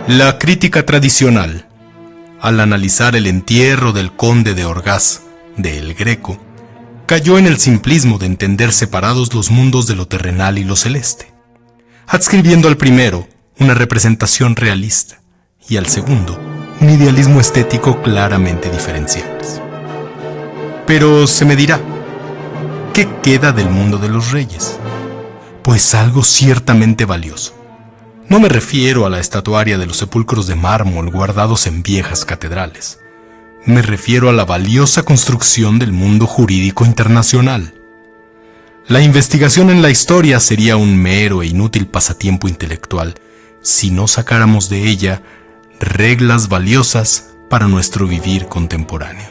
La crítica tradicional, al analizar el entierro del conde de Orgaz, de El Greco, cayó en el simplismo de entender separados los mundos de lo terrenal y lo celeste, adscribiendo al primero una representación realista y al segundo un idealismo estético claramente diferenciables. Pero se me dirá, ¿qué queda del mundo de los reyes? Pues algo ciertamente valioso. No me refiero a la estatuaria de los sepulcros de mármol guardados en viejas catedrales. Me refiero a la valiosa construcción del mundo jurídico internacional. La investigación en la historia sería un mero e inútil pasatiempo intelectual si no sacáramos de ella reglas valiosas para nuestro vivir contemporáneo.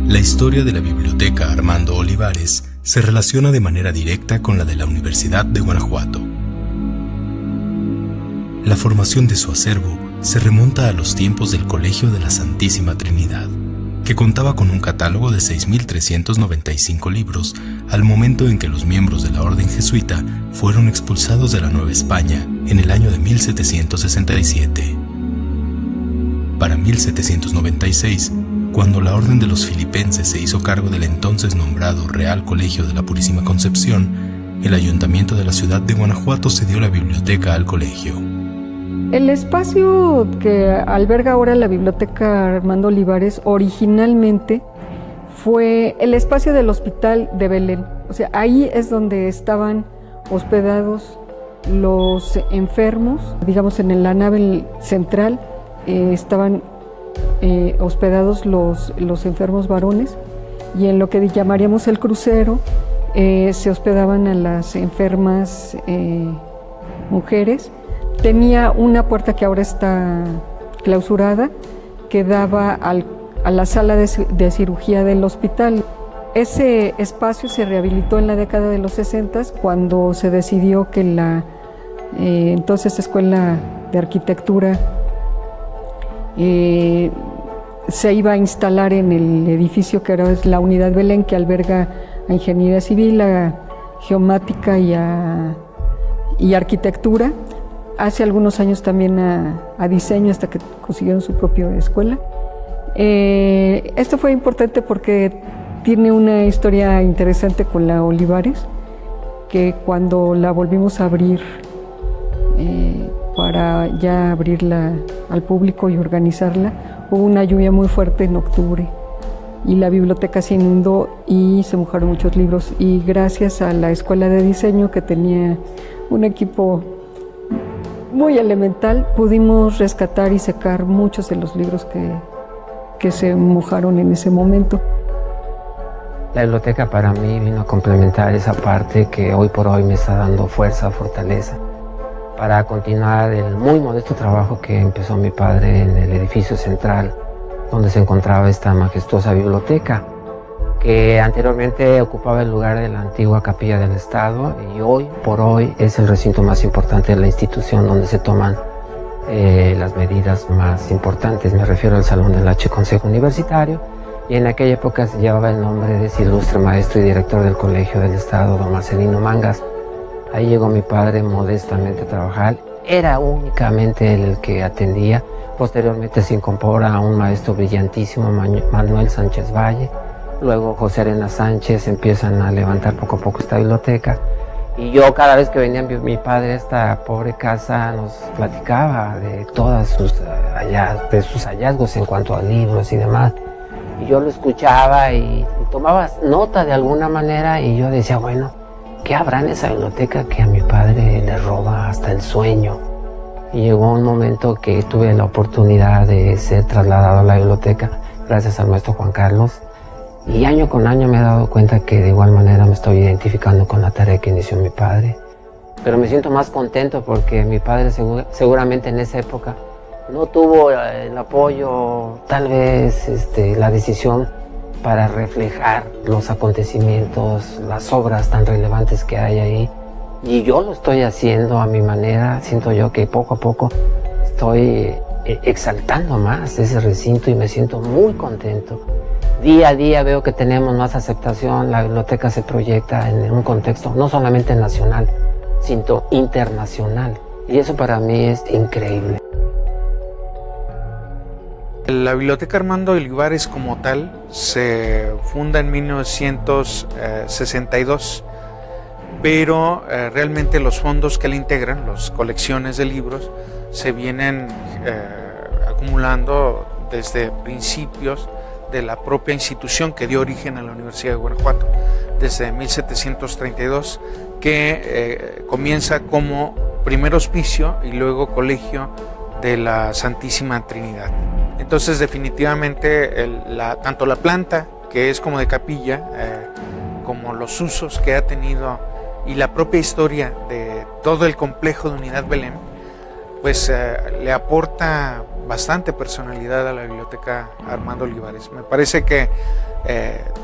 La historia de la Biblioteca Armando Olivares se relaciona de manera directa con la de la Universidad de Guanajuato. La formación de su acervo se remonta a los tiempos del Colegio de la Santísima Trinidad, que contaba con un catálogo de 6.395 libros al momento en que los miembros de la Orden Jesuita fueron expulsados de la Nueva España en el año de 1767. Para 1796, cuando la Orden de los Filipenses se hizo cargo del entonces nombrado Real Colegio de la Purísima Concepción, el ayuntamiento de la ciudad de Guanajuato cedió la biblioteca al colegio. El espacio que alberga ahora la Biblioteca Armando Olivares originalmente fue el espacio del Hospital de Belén. O sea, ahí es donde estaban hospedados los enfermos. Digamos, en la nave central estaban hospedados los enfermos varones, y en lo que llamaríamos el crucero se hospedaban a las enfermas mujeres. Tenía una puerta que ahora está clausurada que daba a la sala de cirugía del hospital. Ese espacio se rehabilitó en la década de los 60 cuando se decidió que la entonces Escuela de Arquitectura se iba a instalar en el edificio que ahora es la Unidad Belén, que alberga a Ingeniería Civil, a Geomática y Arquitectura. Hace algunos años también a Diseño, hasta que consiguieron su propia escuela. Esto fue importante porque tiene una historia interesante con la Olivares, que cuando la volvimos a abrir para ya abrirla al público y organizarla, hubo una lluvia muy fuerte en octubre y la biblioteca se inundó y se mojaron muchos libros, y gracias a la Escuela de Diseño, que tenía un equipo muy elemental, pudimos rescatar y secar muchos de los libros que se mojaron en ese momento. La biblioteca para mí vino a complementar esa parte que hoy por hoy me está dando fuerza, fortaleza, para continuar el muy modesto trabajo que empezó mi padre en el edificio central, donde se encontraba esta majestuosa biblioteca, que anteriormente ocupaba el lugar de la antigua Capilla del Estado, y hoy por hoy es el recinto más importante de la institución, donde se toman las medidas más importantes. Me refiero al Salón del H Consejo Universitario, y en aquella época se llevaba el nombre de ese ilustre maestro y director del Colegio del Estado, don Marcelino Mangas. Ahí llegó mi padre modestamente a trabajar. Era únicamente él el que atendía. Posteriormente se incorpora a un maestro brillantísimo, Manuel Sánchez Valle. Luego José Arena Sánchez. Empiezan a levantar poco a poco esta biblioteca. Y yo, cada vez que venía mi padre a esta pobre casa, nos platicaba de todas sus hallazgos en cuanto a libros y demás. Y yo lo escuchaba y tomaba nota de alguna manera, y yo decía, bueno, ¿qué habrá en esa biblioteca que a mi padre le roba hasta el sueño? Y llegó un momento que tuve la oportunidad de ser trasladado a la biblioteca gracias al maestro Juan Carlos. Y año con año me he dado cuenta que de igual manera me estoy identificando con la tarea que inició mi padre. Pero me siento más contento porque mi padre seguramente en esa época no tuvo el apoyo, tal vez la decisión para reflejar los acontecimientos, las obras tan relevantes que hay ahí. Y yo lo estoy haciendo a mi manera. Siento yo que poco a poco estoy exaltando más ese recinto y me siento muy contento. Día a día veo que tenemos más aceptación, la biblioteca se proyecta en un contexto no solamente nacional, sino internacional. Y eso para mí es increíble. La Biblioteca Armando Olivares como tal se funda en 1962, pero realmente los fondos que la integran, las colecciones de libros, se vienen acumulando desde principios de la propia institución que dio origen a la Universidad de Guanajuato, desde 1732, que comienza como primer hospicio y luego colegio de la Santísima Trinidad. Entonces definitivamente tanto la planta, que es como de capilla, como los usos que ha tenido y la propia historia de todo el complejo de Unidad Belén, pues le aporta bastante personalidad a la Biblioteca Armando Olivares. Me parece que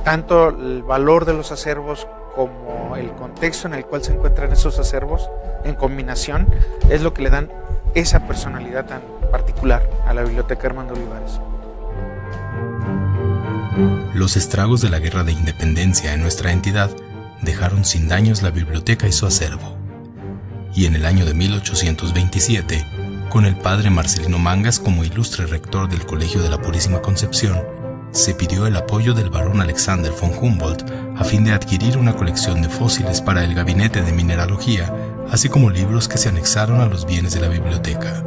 tanto el valor de los acervos como el contexto en el cual se encuentran esos acervos en combinación es lo que le dan esa personalidad tan particular a la Biblioteca Armando Olivares. Los estragos de la Guerra de Independencia en nuestra entidad dejaron sin daños la biblioteca y su acervo. Y en el año de 1827, con el padre Marcelino Mangas como ilustre rector del Colegio de la Purísima Concepción, se pidió el apoyo del barón Alexander von Humboldt a fin de adquirir una colección de fósiles para el gabinete de mineralogía, así como libros que se anexaron a los bienes de la biblioteca.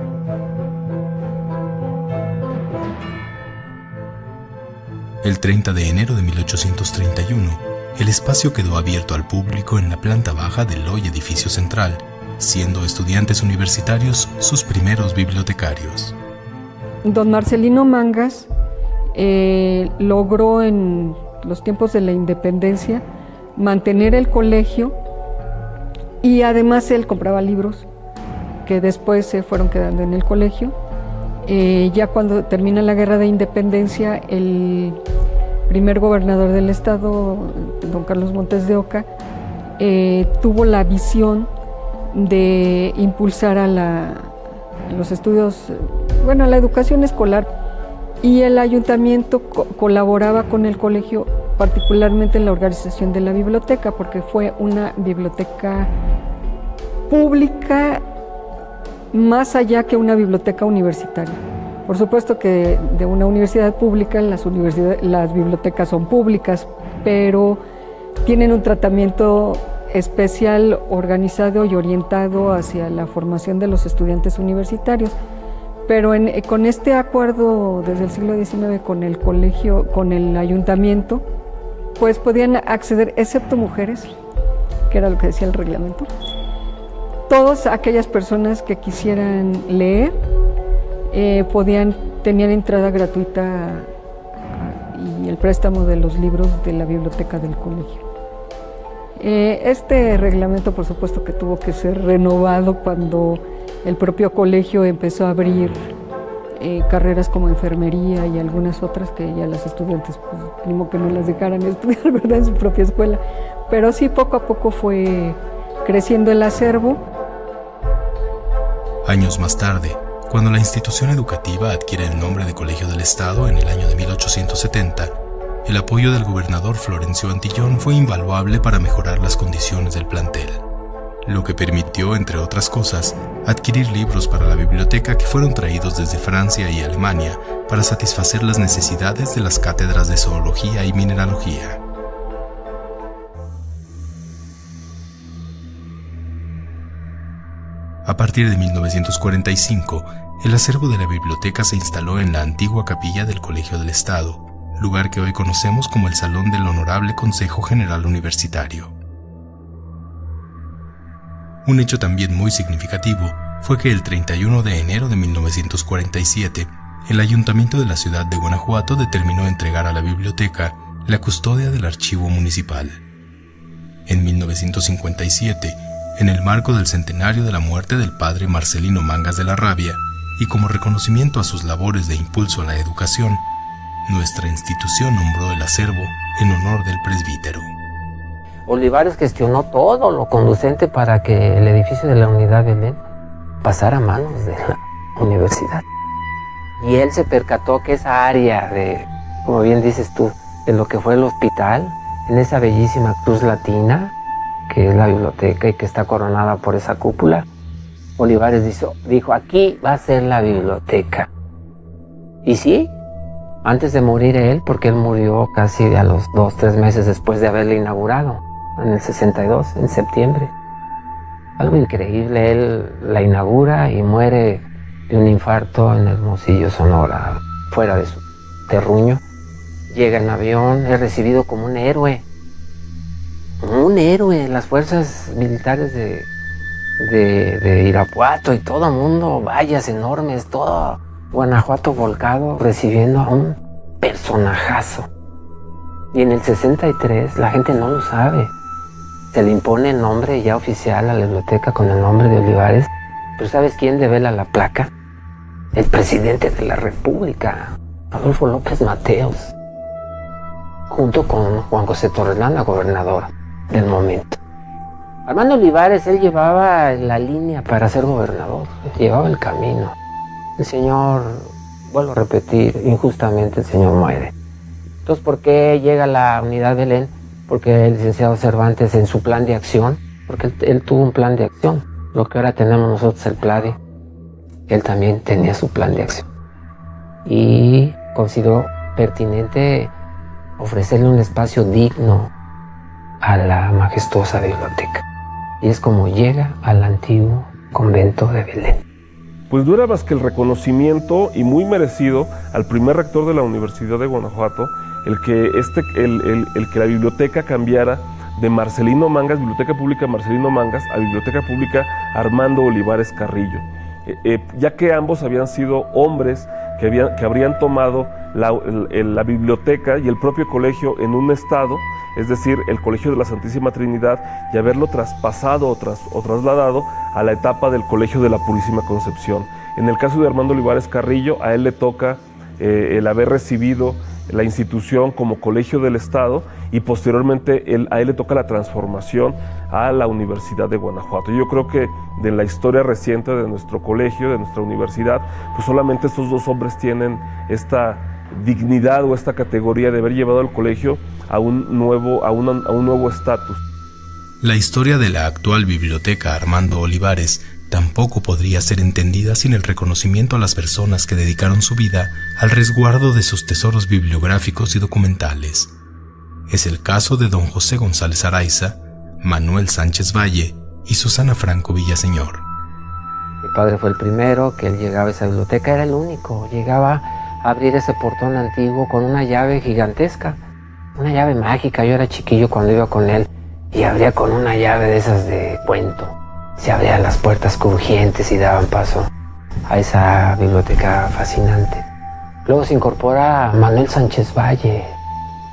El 30 de enero de 1831, el espacio quedó abierto al público en la planta baja del hoy edificio central, siendo estudiantes universitarios sus primeros bibliotecarios. Don Marcelino Mangas logró en los tiempos de la independencia mantener el colegio y además él compraba libros que después se fueron quedando en el colegio. Ya cuando termina la Guerra de Independencia, el primer gobernador del estado, don Carlos Montes de Oca, tuvo la visión de impulsar a los estudios, a la educación escolar, y el ayuntamiento colaboraba con el colegio, particularmente en la organización de la biblioteca, porque fue una biblioteca pública más allá que una biblioteca universitaria. Por supuesto que de una universidad pública las bibliotecas son públicas, pero tienen un tratamiento especial, organizado y orientado hacia la formación de los estudiantes universitarios. Pero con este acuerdo desde el siglo XIX con el colegio, con el ayuntamiento, pues podían acceder, excepto mujeres, que era lo que decía el reglamento, todas aquellas personas que quisieran leer tenían entrada gratuita y el préstamo de los libros de la biblioteca del colegio. Este reglamento, por supuesto, que tuvo que ser renovado cuando el propio colegio empezó a abrir carreras como enfermería y algunas otras que ya las estudiantes, pues, ni que no las dejaran estudiar, ¿verdad?, en su propia escuela. Pero sí, poco a poco fue creciendo el acervo. Años más tarde, cuando la institución educativa adquiere el nombre de Colegio del Estado en el año de 1870, el apoyo del gobernador Florencio Antillón fue invaluable para mejorar las condiciones del plantel, lo que permitió, entre otras cosas, adquirir libros para la biblioteca que fueron traídos desde Francia y Alemania para satisfacer las necesidades de las cátedras de zoología y mineralogía. A partir de 1945, el acervo de la biblioteca se instaló en la antigua capilla del Colegio del Estado, lugar que hoy conocemos como el Salón del Honorable Consejo General Universitario. Un hecho también muy significativo fue que el 31 de enero de 1947, el Ayuntamiento de la ciudad de Guanajuato determinó entregar a la biblioteca la custodia del archivo municipal. En 1957, en el marco del centenario de la muerte del padre Marcelino Mangas de la Rabia, y como reconocimiento a sus labores de impulso a la educación, nuestra institución nombró el acervo en honor del presbítero. Olivares gestionó todo lo conducente para que el edificio de la Unidad Belén pasara a manos de la universidad. Y él se percató que esa área de, como bien dices tú, de lo que fue el hospital, en esa bellísima cruz latina, que es la biblioteca y que está coronada por esa cúpula, Olivares dijo, aquí va a ser la biblioteca. Y sí, antes de morir él, porque él murió casi a los 2-3 meses después de haberla inaugurado, en el 62, en septiembre. Algo increíble, él la inaugura y muere de un infarto en Hermosillo, Sonora, fuera de su terruño. Llega en avión, es recibido como un héroe. Las fuerzas militares de Irapuato y todo el mundo, vallas enormes, todo Guanajuato volcado, recibiendo a un personajazo. Y en el 63, la gente no lo sabe, se le impone el nombre ya oficial a la biblioteca con el nombre de Olivares. Pero ¿sabes quién devela la placa? El presidente de la República, Adolfo López Mateos, junto con Juan José Torres Landa, gobernador del momento. Armando Olivares, él llevaba la línea para ser gobernador, llevaba el camino. El señor, vuelvo a repetir, injustamente el señor muere. Entonces, ¿por qué llega a la Unidad Belén? Porque el licenciado Cervantes, en su plan de acción, porque él tuvo un plan de acción, lo que ahora tenemos nosotros el PLADE, él también tenía su plan de acción. Y consideró pertinente ofrecerle un espacio digno a la majestuosa biblioteca. Y es como llega al antiguo convento de Belén. Pues no era más que el reconocimiento, y muy merecido, al primer rector de la Universidad de Guanajuato, el que la biblioteca cambiara de Marcelino Mangas, Biblioteca Pública Marcelino Mangas, a Biblioteca Pública Armando Olivares Carrillo, ya que ambos habían sido hombres que habrían tomado la biblioteca y el propio colegio en un estado, es decir, el Colegio de la Santísima Trinidad, y haberlo traspasado o trasladado a la etapa del Colegio de la Purísima Concepción. En el caso de Armando Olivares Carrillo, a él le toca el haber recibido la institución como colegio del Estado, y posteriormente a él le toca la transformación a la Universidad de Guanajuato. Yo creo que de la historia reciente de nuestro colegio, de nuestra universidad, pues solamente estos dos hombres tienen esta dignidad o esta categoría de haber llevado al colegio a un nuevo estatus. La historia de la actual biblioteca Armando Olivares tampoco podría ser entendida sin el reconocimiento a las personas que dedicaron su vida al resguardo de sus tesoros bibliográficos y documentales. Es el caso de don José González Araiza, Manuel Sánchez Valle y Susana Franco Villaseñor. Mi padre fue el primero que él llegaba a esa biblioteca, era el único. Llegaba a abrir ese portón antiguo con una llave gigantesca, una llave mágica. Yo era chiquillo cuando iba con él y abría con una llave de esas de cuento. Se abrían las puertas crujientes y daban paso a esa biblioteca fascinante. Luego se incorpora Manuel Sánchez Valle,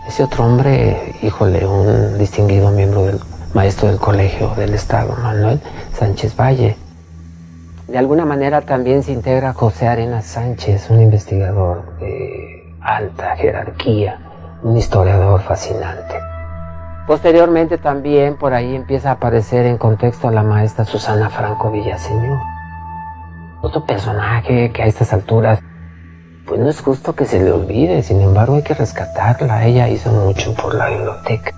ese otro hombre, híjole, un distinguido miembro del maestro del Colegio del Estado, Manuel Sánchez Valle. De alguna manera también se integra José Arenas Sánchez, un investigador de alta jerarquía, un historiador fascinante. Posteriormente también por ahí empieza a aparecer en contexto a la maestra Susana Franco Villaseñor. Otro personaje que a estas alturas, pues no es justo que se le olvide, sin embargo hay que rescatarla. Ella hizo mucho por la biblioteca.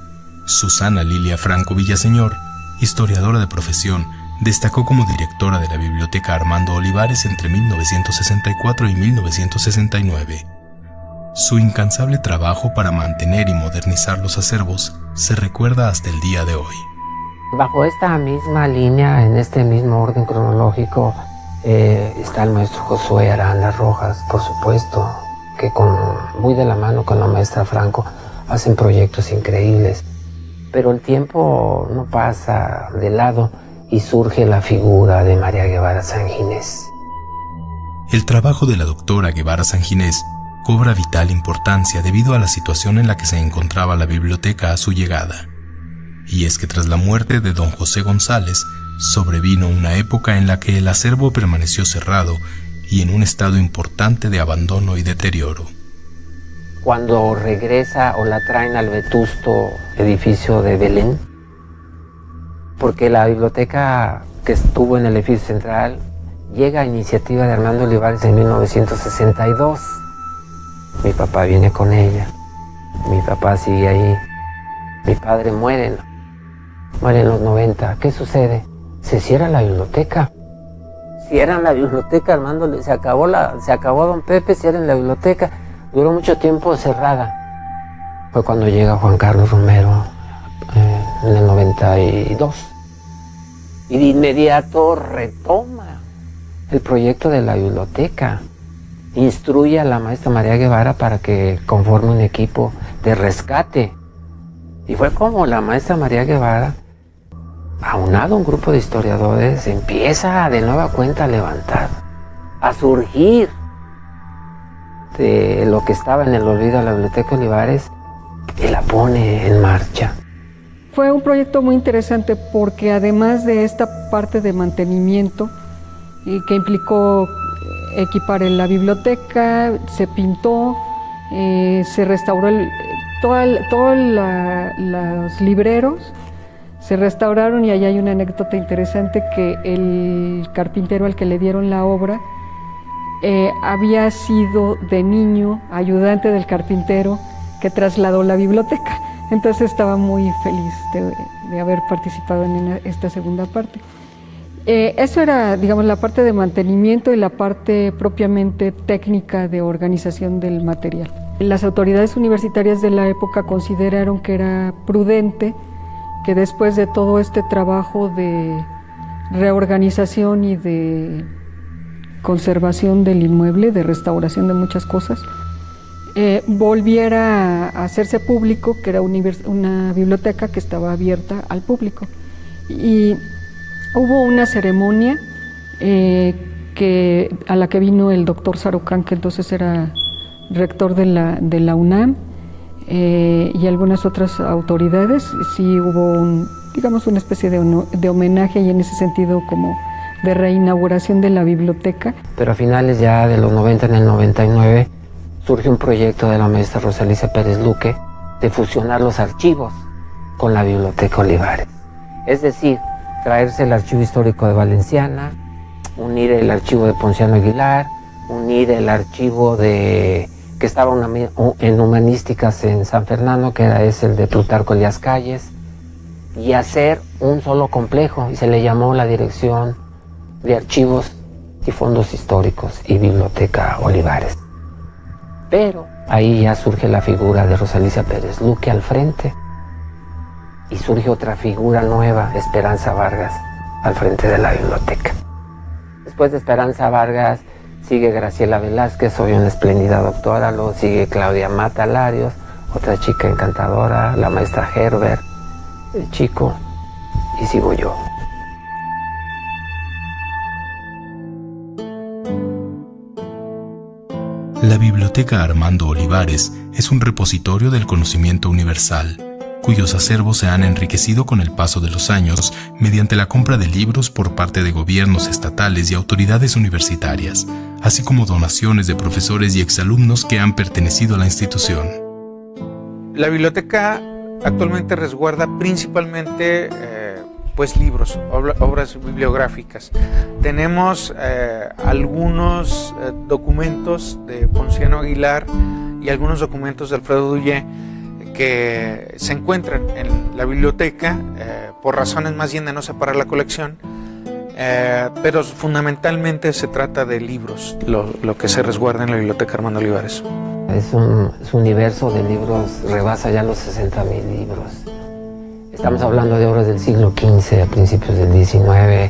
Susana Lilia Franco Villaseñor, historiadora de profesión, destacó como directora de la Biblioteca Armando Olivares entre 1964 y 1969. Su incansable trabajo para mantener y modernizar los acervos se recuerda hasta el día de hoy. Bajo esta misma línea, en este mismo orden cronológico, está el maestro Josué Aranda Rojas, por supuesto, que muy de la mano con la maestra Franco hacen proyectos increíbles. Pero el tiempo no pasa de lado y surge la figura de María Guevara Sanginés. El trabajo de la doctora Guevara Sanginés cobra vital importancia debido a la situación en la que se encontraba la biblioteca a su llegada. Y es que tras la muerte de don José González, sobrevino una época en la que el acervo permaneció cerrado y en un estado importante de abandono y deterioro. Cuando regresa o la traen al vetusto edificio de Belén, porque la biblioteca que estuvo en el edificio central llega a iniciativa de Armando Olivares en 1962. Mi papá viene con ella, mi papá sigue ahí, mi padre muere en los 90. ¿Qué sucede? Se cierra la biblioteca. Cierran la biblioteca, Armando, se acabó don Pepe, cierran la biblioteca. Duró mucho tiempo cerrada. Fue cuando llega Juan Carlos Romero en el 92. Y de inmediato retoma el proyecto de la biblioteca. Instruye a la maestra María Guevara para que conforme un equipo de rescate. Y fue como la maestra María Guevara, aunado a un grupo de historiadores, empieza de nueva cuenta a levantar, a surgir de lo que estaba en el olvido de la Biblioteca Olivares y la pone en marcha. Fue un proyecto muy interesante porque además de esta parte de mantenimiento que implicó equipar la biblioteca, se pintó, se restauró todos los libreros, se restauraron, y allá hay una anécdota interesante que el carpintero al que le dieron la obra había sido de niño ayudante del carpintero que trasladó la biblioteca. Entonces estaba muy feliz de haber participado en esta segunda parte. Eso era, digamos, la parte de mantenimiento y la parte propiamente técnica de organización del material. Las autoridades universitarias de la época consideraron que era prudente que después de todo este trabajo de reorganización y de conservación del inmueble, de restauración de muchas cosas, volviera a hacerse público, que era una biblioteca que estaba abierta al público. Y hubo una ceremonia a la que vino el doctor Sarucán, que entonces era rector de la UNAM, y algunas otras autoridades. Sí hubo digamos una especie de homenaje, y en ese sentido como de reinauguración de la biblioteca. Pero a finales ya de los 90, en el 99, surge un proyecto de la maestra Rosa Alicia Pérez Luque de fusionar los archivos con la Biblioteca Olivares. Es decir, traerse el archivo histórico de Valenciana, unir el archivo de Ponciano Aguilar, unir el archivo que estaba en Humanísticas en San Fernando, que es el de Plutarco Elías Calles, y hacer un solo complejo, y se le llamó la Dirección de Archivos y Fondos Históricos y Biblioteca Olivares. Pero ahí ya surge la figura de Rosa Alicia Pérez Luque al frente, y surge otra figura nueva, Esperanza Vargas, al frente de la biblioteca. Después de Esperanza Vargas sigue Graciela Velázquez, hoy una espléndida doctora, luego sigue Claudia Mata Larios, otra chica encantadora, la maestra Herbert, el chico, y sigo yo. La Biblioteca Armando Olivares es un repositorio del conocimiento universal, cuyos acervos se han enriquecido con el paso de los años mediante la compra de libros por parte de gobiernos estatales y autoridades universitarias, así como donaciones de profesores y exalumnos que han pertenecido a la institución. La biblioteca actualmente resguarda principalmente libros, obras bibliográficas. Tenemos algunos documentos de Ponciano Aguilar y algunos documentos de Alfredo Duyé que se encuentran en la biblioteca por razones más bien de no separar la colección, pero fundamentalmente se trata de libros, lo que se resguarda en la Biblioteca Armando Olivares. Su universo de libros rebasa ya los 60,000 libros. Estamos hablando de obras del siglo XV, a principios del XIX.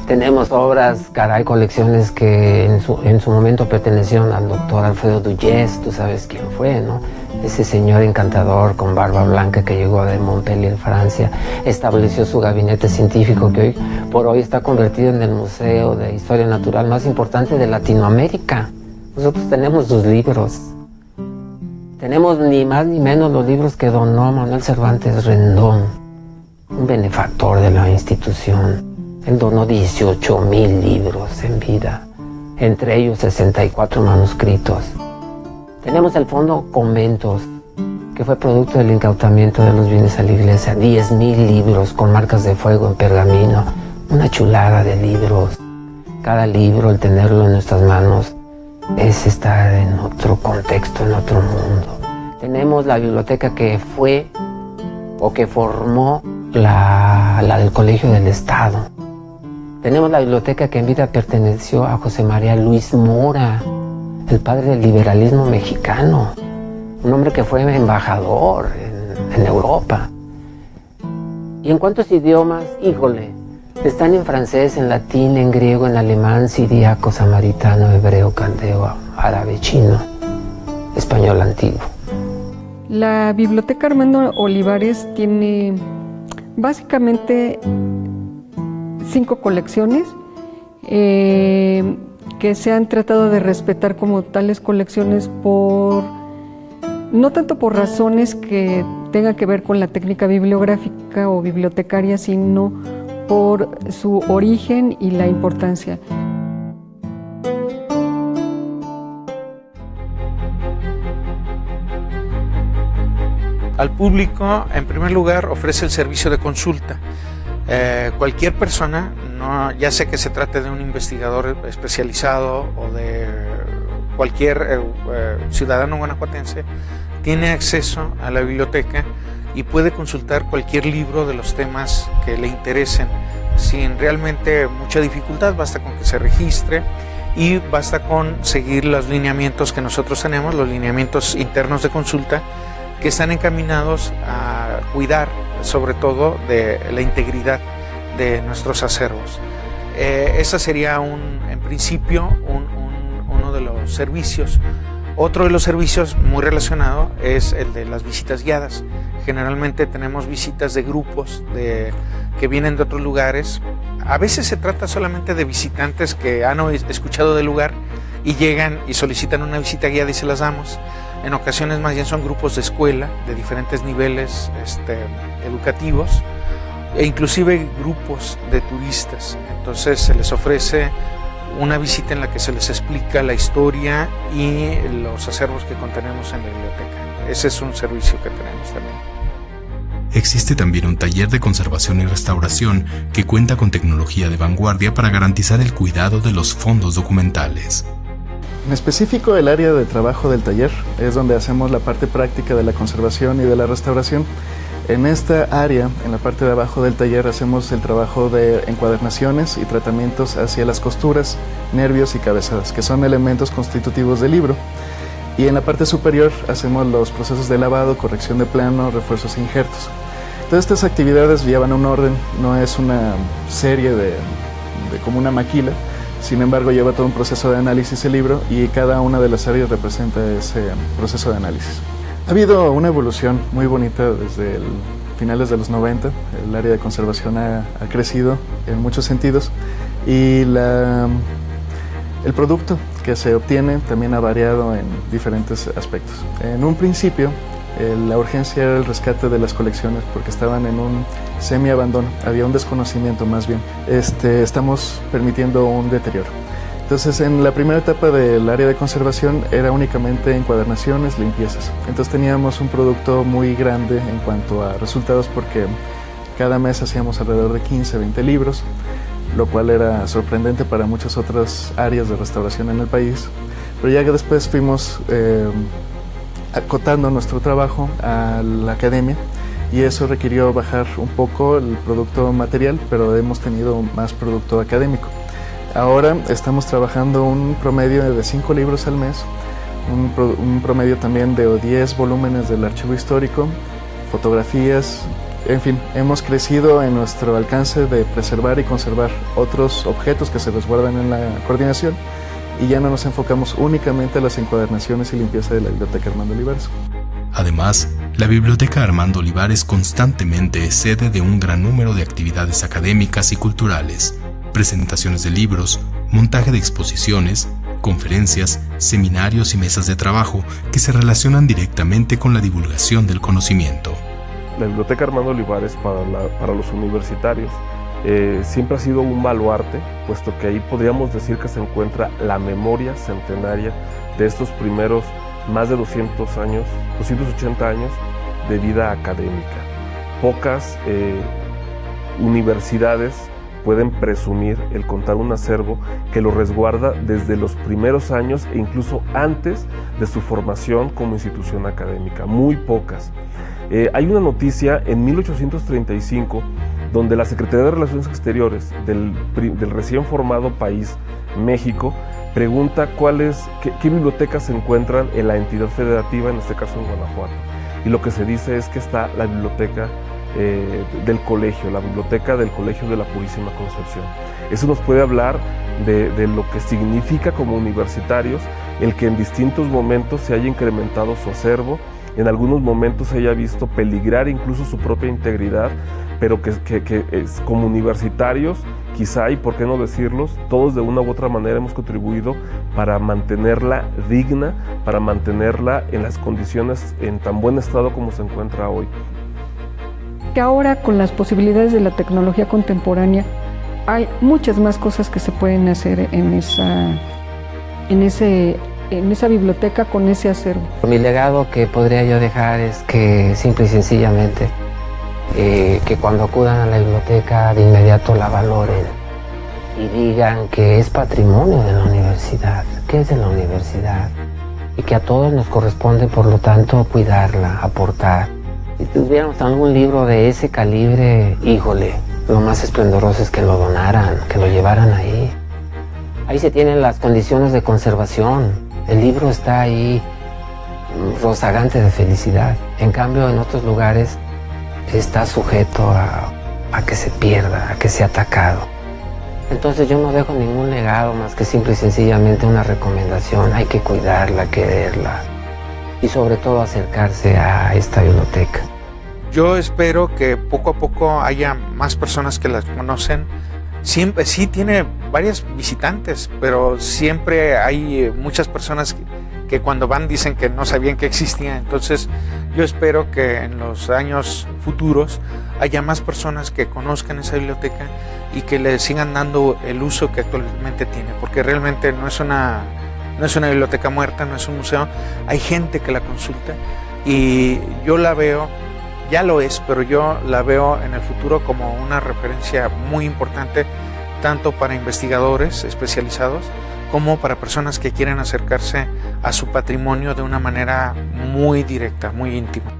Tenemos obras, colecciones que en su momento pertenecieron al doctor Alfredo Duyé, tú sabes quién fue, ¿no? ese señor encantador con barba blanca que llegó de Montpellier, Francia, estableció su gabinete científico que hoy por hoy está convertido en el museo de historia natural más importante de Latinoamérica. Nosotros tenemos sus libros. Tenemos ni más ni menos los libros que donó Manuel Cervantes Rendón, un benefactor de la institución. Él donó 18,000 libros en vida, entre ellos 64 manuscritos. Tenemos el fondo Conventos, que fue producto del incautamiento de los bienes a la iglesia. 10,000 libros con marcas de fuego en pergamino. Una chulada de libros. Cada libro, el tenerlo en nuestras manos, es estar en otro contexto, en otro mundo. Tenemos la biblioteca que fue o que formó la del Colegio del Estado. Tenemos la biblioteca que en vida perteneció a José María Luis Mora, el padre del liberalismo mexicano, un hombre que fue embajador en Europa. ¿Y en cuántos idiomas? Híjole, están en francés, en latín, en griego, en alemán, siríaco, samaritano, hebreo, caldeo, árabe, chino, español antiguo. La Biblioteca Armando Olivares tiene básicamente 5 colecciones que se han tratado de respetar como tales colecciones no tanto por razones que tengan que ver con la técnica bibliográfica o bibliotecaria, sino por su origen y la importancia. Al público, en primer lugar, ofrece el servicio de consulta. Cualquier persona, ya sea que se trate de un investigador especializado o de cualquier ciudadano guanajuatense, tiene acceso a la biblioteca y puede consultar cualquier libro de los temas que le interesen sin realmente mucha dificultad. Basta con que se registre y basta con seguir los lineamientos que nosotros tenemos, los lineamientos internos de consulta, que están encaminados a cuidar sobre todo de la integridad de nuestros acervos. Ese sería en principio uno de los servicios. Otro de los servicios muy relacionado es el de las visitas guiadas. Generalmente tenemos visitas de grupos que vienen de otros lugares. A veces se trata solamente de visitantes que han escuchado del lugar y llegan y solicitan una visita guiada y se las damos. En ocasiones más bien son grupos de escuela de diferentes niveles educativos e inclusive grupos de turistas. Entonces se les ofrece una visita en la que se les explica la historia y los acervos que contenemos en la biblioteca. Ese es un servicio que tenemos también. Existe también un taller de conservación y restauración que cuenta con tecnología de vanguardia para garantizar el cuidado de los fondos documentales. En específico, el área de trabajo del taller es donde hacemos la parte práctica de la conservación y de la restauración. En esta área, en la parte de abajo del taller, hacemos el trabajo de encuadernaciones y tratamientos hacia las costuras, nervios y cabezadas, que son elementos constitutivos del libro. Y en la parte superior hacemos los procesos de lavado, corrección de plano, refuerzos e injertos. Todas estas actividades llevan un orden, no es una serie de como una maquila. Sin embargo, lleva todo un proceso de análisis el libro y cada una de las áreas representa ese proceso de análisis. Ha habido una evolución muy bonita desde finales de los 90. El área de conservación ha crecido en muchos sentidos y el producto que se obtiene también ha variado en diferentes aspectos. En un principio, la urgencia era el rescate de las colecciones porque estaban en un semi-abandono, había un desconocimiento más bien. Estamos permitiendo un deterioro. Entonces, en la primera etapa del área de conservación era únicamente encuadernaciones, limpiezas. Entonces teníamos un producto muy grande en cuanto a resultados porque cada mes hacíamos alrededor de 15, 20 libros, lo cual era sorprendente para muchas otras áreas de restauración en el país. Pero ya que después fuimos acotando nuestro trabajo a la academia y eso requirió bajar un poco el producto material, pero hemos tenido más producto académico. Ahora estamos trabajando un promedio de 5 libros al mes, un promedio también de 10 volúmenes del archivo histórico, fotografías, en fin, hemos crecido en nuestro alcance de preservar y conservar otros objetos que se resguardan en la coordinación y ya no nos enfocamos únicamente a las encuadernaciones y limpieza de la Biblioteca Armando Olivares. Además, la Biblioteca Armando Olivares constantemente es sede de un gran número de actividades académicas y culturales, presentaciones de libros, montaje de exposiciones, conferencias, seminarios y mesas de trabajo que se relacionan directamente con la divulgación del conocimiento. La Biblioteca Armando Olivares para los universitarios siempre ha sido un baluarte, puesto que ahí podríamos decir que se encuentra la memoria centenaria de estos primeros más de 280 años de vida académica. Pocas universidades pueden presumir el contar un acervo que lo resguarda desde los primeros años e incluso antes de su formación como institución académica. Muy pocas. Hay una noticia en 1835 donde la Secretaría de Relaciones Exteriores del recién formado país, México, pregunta qué bibliotecas se encuentran en la entidad federativa, en este caso en Guanajuato. Y lo que se dice es que está la biblioteca del colegio, la biblioteca del Colegio de la Purísima Concepción. Eso nos puede hablar de lo que significa como universitarios el que en distintos momentos se haya incrementado su acervo, en algunos momentos se haya visto peligrar incluso su propia integridad, pero que como universitarios, quizá, y por qué no decirlos, todos de una u otra manera hemos contribuido para mantenerla digna, para mantenerla en las condiciones, en tan buen estado como se encuentra hoy. Que ahora, con las posibilidades de la tecnología contemporánea, hay muchas más cosas que se pueden hacer en esa biblioteca con ese acervo. Mi legado que podría yo dejar es que simple y sencillamente que cuando acudan a la biblioteca de inmediato la valoren y digan que es patrimonio de la universidad, que es de la universidad y que a todos nos corresponde, por lo tanto, cuidarla, aportar. Si tuviéramos algún libro de ese calibre, híjole, lo más esplendoroso es que lo donaran, que lo llevaran ahí. Ahí se tienen las condiciones de conservación. El libro está ahí rozagante de felicidad. En cambio, en otros lugares está sujeto a que se pierda, a que sea atacado. Entonces yo no dejo ningún legado más que simple y sencillamente una recomendación. Hay que cuidarla, quererla y sobre todo acercarse a esta biblioteca. Yo espero que poco a poco haya más personas que las conocen. Siempre, sí tiene varias visitantes, pero siempre hay muchas personas que cuando van dicen que no sabían que existía. Entonces yo espero que en los años futuros haya más personas que conozcan esa biblioteca y que le sigan dando el uso que actualmente tiene, porque realmente no es una biblioteca muerta, no es un museo. Hay gente que la consulta y yo la veo, ya lo es, pero yo la veo en el futuro como una referencia muy importante, tanto para investigadores especializados como para personas que quieren acercarse a su patrimonio de una manera muy directa, muy íntima.